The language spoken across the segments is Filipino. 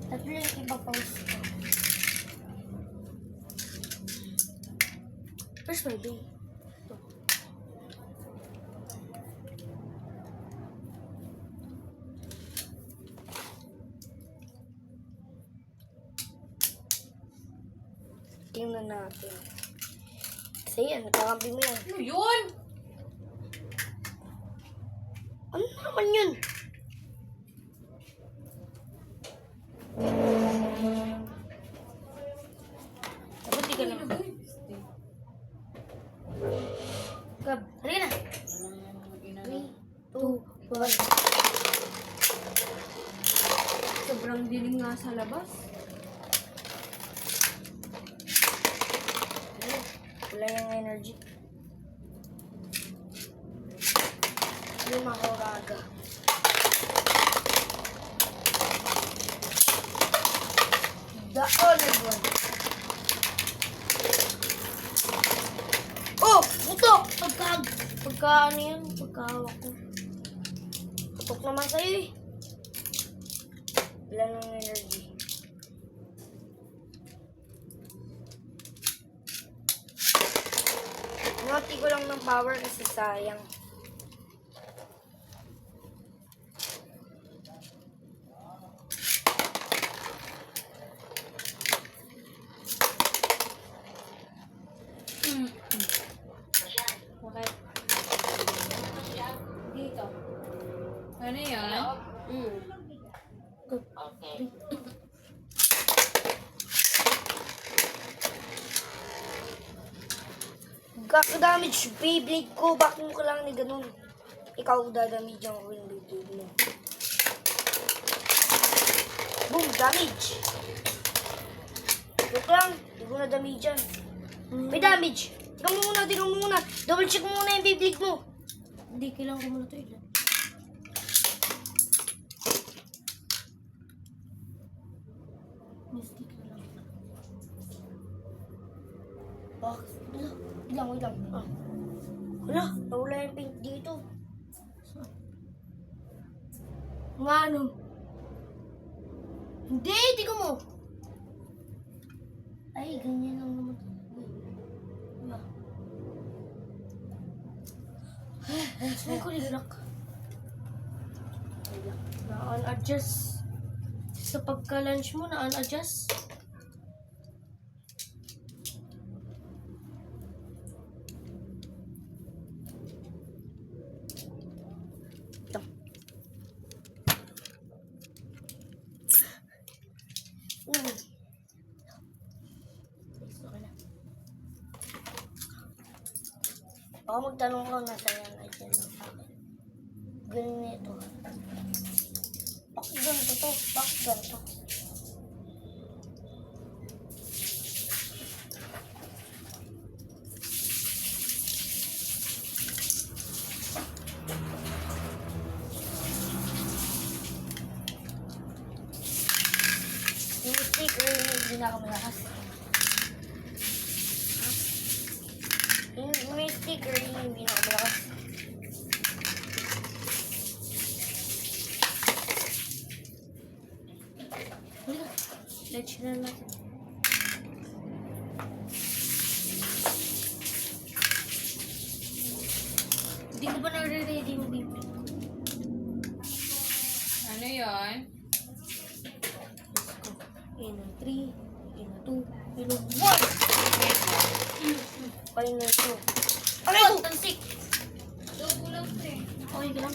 Tatlo yung iba post ko. Where's my bay? Ito. Tingnan natin. Kasi yan, nagkakampi mo yan. Ano yun? Ano naman yun? Dapat di ka na. Gab, rin na. 3, 2, 1. Sobrang dilim nga sa labas. Wala yung energy. Lima ko raga. The honored one. Oh! Putok! Pagka ano yun? Pagkahawak ko. Putok naman sa'yo eh. Wala nang energy. Noti ko lang ng power kasi sayang. Okay. Dito. Ano yan? Okay. Damage Beyblade ko. Back mo ka lang ni ganun. Ikaw dadamage ang Beyblade mo. Boom! Damage! Look lang. Hindi ko na damage yan. May damage. Tingnan mo muna. Double check mo muna yung Beyblade mo. Hindi, kailangan ko muna ito ilan. Mystic na lang. Bakit? Wait lang. Ah. Wala, nawala yung paint dito. Nga ano? Hindi ko mo. Ay, ganyan lang naman. Wala. Saan ko nilak? Na-un-adjust. Sa pagka-lunch mo, na-un-adjust. Baka magtanong ko nasa yan na dyan ng akin. Ganun ito. Bakit ganito to? Bakit ganito? Yung sticker yung pinakamalakas. Yung sticker yung pinakamalakas. Let's na natin. Hindi ko pa na-ready yung baby. Ano yun? In 3, in 2, in 1. Final 2. Ano ito? Tansik. Kulang to eh. Okay ka lang.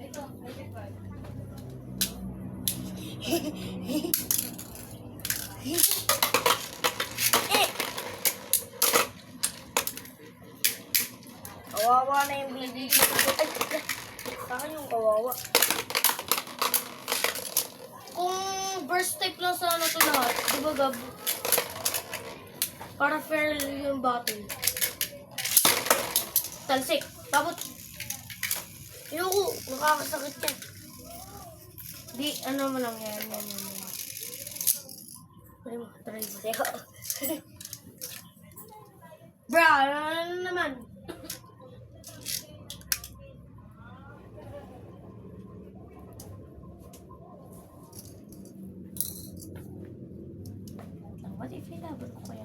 Ito, I-record. Kawawa na yung baby ko. Ay, saan yung kawawa? Kung burst type lang sa ano to lahat, di ba Gab? Para fair yung battle. Talsik. Tapos, ayoko, nakakasakit yan. Di, ano mo lang yan. Ay mo, try mo. Teka. Bra, ano naman? Laban ko kaya.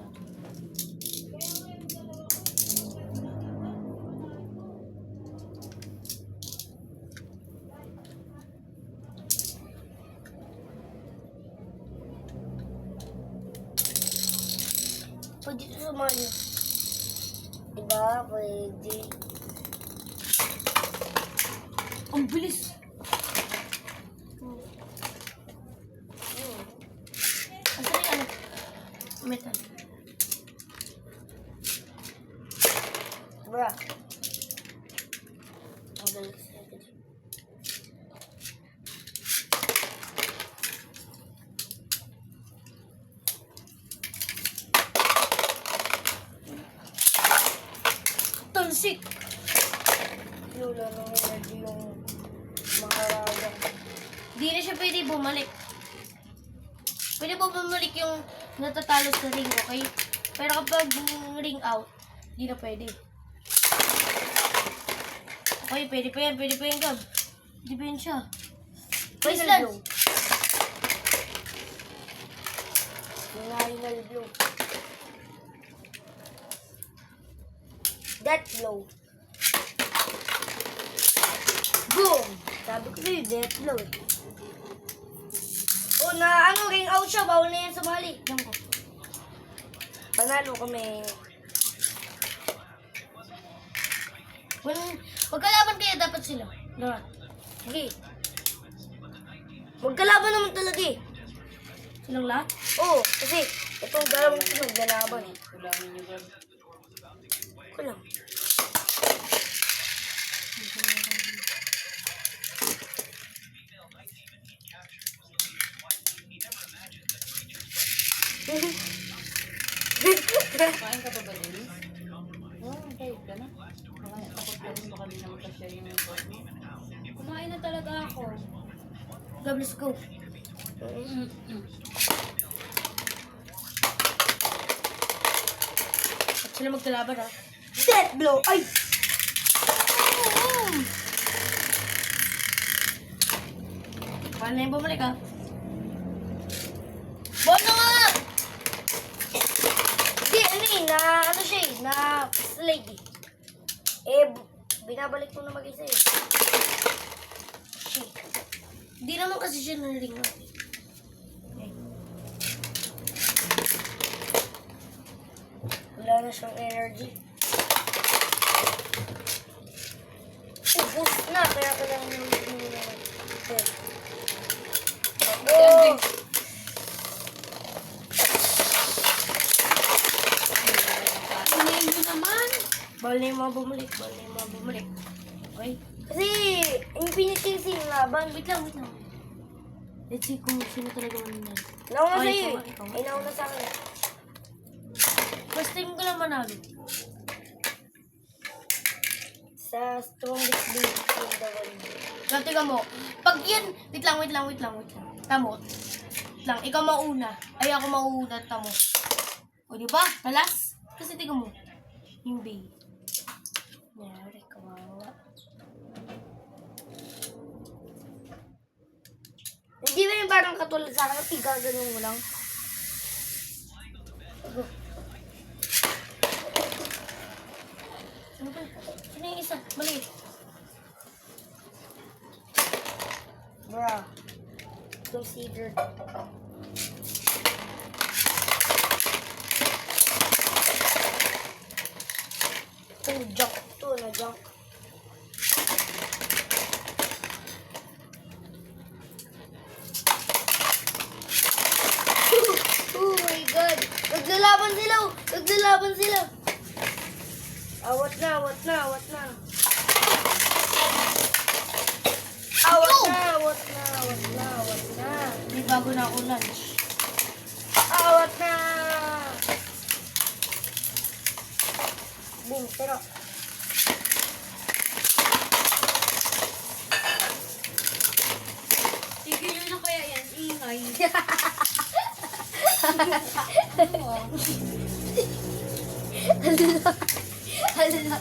Pwede ito sumali. Diba? Pwede. Ang bilis. Asa na yung ano? Metal. Bra. Ang galing sa akin. Tansik! Lula ng energy yung makaraga. Di na siya pwede bumalik. Pwede po bumalik yung natatalo sa ring, okay? Pero kapag ring out, di na pwede. Okay, pwede pa yan, Gab. Pwede pa yan siya. Final blow. Final blow. Death blow. Boom! Sabi ko sa'yo, death blow. O na ano, ring out siya, bawal na yan sumali. Diyan ko. Panalo kami. Magkalaban kaya dapat sila. Lahat. Sige. Magkalaban naman talaga eh. Silang lahat? Oo, kasi itong dalawang ito maglalaban eh. Kulangin niyo ba? Kulang. Kain ka ba ba, Denise? Oo, kahit ka na. Takot ka rin baka di na magka-share yung report mo. Kumain na talaga ako. Gab, let's go. At sila magkalaban ha. Death blow! Ay! Paano yung bumalik ha? Bono nga! Di, ano eh, ano siya eh, slide eh. Binabalik mo na mag-isa eh. Shit. Di naman kasi siya naring na. Okay. Wala na siyang energy. Ubus na, kaya kailangan nyo muna. Okay. Oh! Kumain mo naman. Bawal na yung mga bumalik. Okay? Kasi, infinity kasi yung laban. Wait lang. Let's see kung sino talaga mananalo. Nauna Ay, sa'yo eh. ikaw. Ay, nauna sa akin. First time ko lang manalo. Sa strongest being in the world. Ganti ka mo. Pag yan, wait lang. Tamo. Lang, ikaw mauna. Ay, ako mauna, tamo. O, di ba? Talas? Kasi tiga mo. Yung bay. Nyari, kawawa. Hindi ba yung parang katulad sa akin? Tiga, ganun mo lang. Go. Ano ba? Sino yung isa? Maliit. Bruh. Considered. Junk. Na junk. Oh my God. Naglalaban sila. Awat na. Awat na. Di bago na ako lunch. Awat na. Boom, pero. Tigil nyo na kaya yan. Ingay. Hala.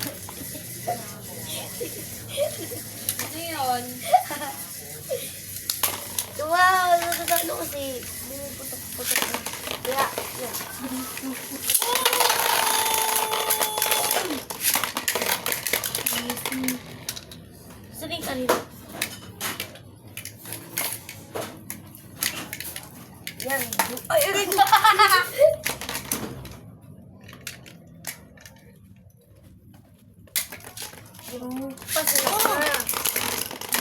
Ano yun? Wow, nakakano kasi. Bumuputok-putok na. Kaya, yan. Saan yung kanina? Yan. Ay, aray ko. Pasok na.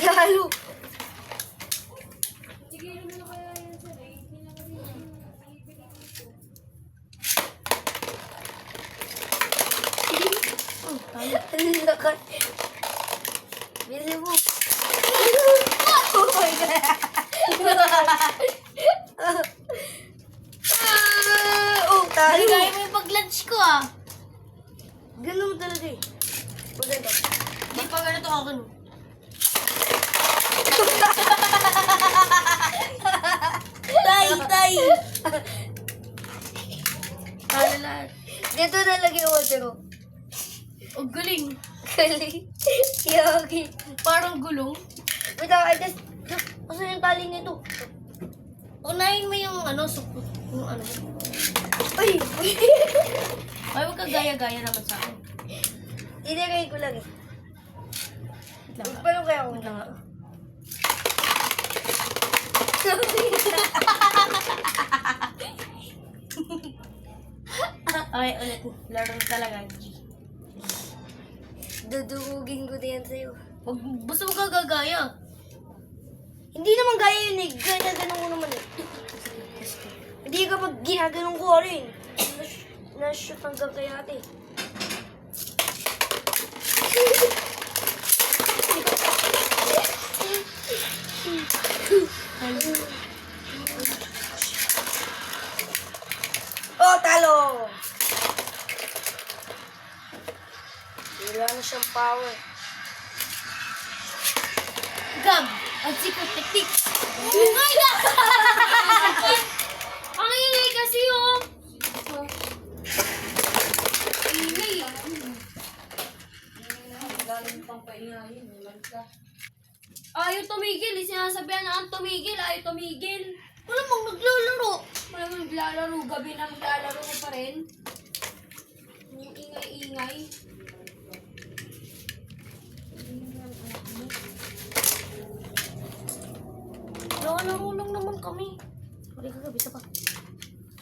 Galo. Oh, tayo. Ang lakas. Bili mo. Oh my God. Oh, talo. Ligaya mo yung pag-lunch ko ah. Ganun talaga eh. Maganda. Di pa ganito ako. No? Tay! Talo lahat. Dito talaga yung order ko. Ang galing. Galing. Yogi. Parang gulong. Wait lang, I just... Asan yung tali nito? Unahin mo yung ano, supot. Yung ano. Uy! Ay, huwag ka gaya-gaya naman sa akin. Inagay ko lang eh. Wait lang. Paano kaya ako? Wait lang nga. Okay, ulit. Laro na talaga, G. Dudugugin ko na yan sa'yo. Wag, basta huwag ka gagaya. Hindi naman gaya yun eh. Ganun ko naman eh. Hindi kapag ginaganon ko rin. Na-shoot hanggang kay ate. Oh, talo! Wala na siyang power. Gab! Ang secret technique! Ingay na! Ang ingay kasi oh! Ingay! Galing pang paingahin. Ayaw tumigil. Sinasabihan na ang tumigil. Ayaw tumigil. Wala mong naglalaro! Wala mo naglalaro. Gabi na maglalaro ko pa rin. Yung ingay-ingay. Laro lang naman kami. Wala ka gabi, isa pa.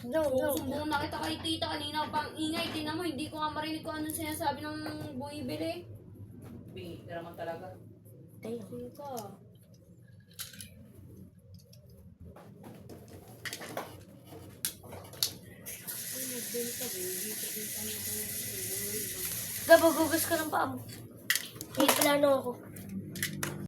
No, no. Sumbong na kita kay tita kanina pang ingay. Tingnan mo, hindi ko nga marinig kung anong sinasabi ng buibili. Bihira naman talaga. Tayo. Tita. Gab, gugas ka ng paa mo. May plano ako.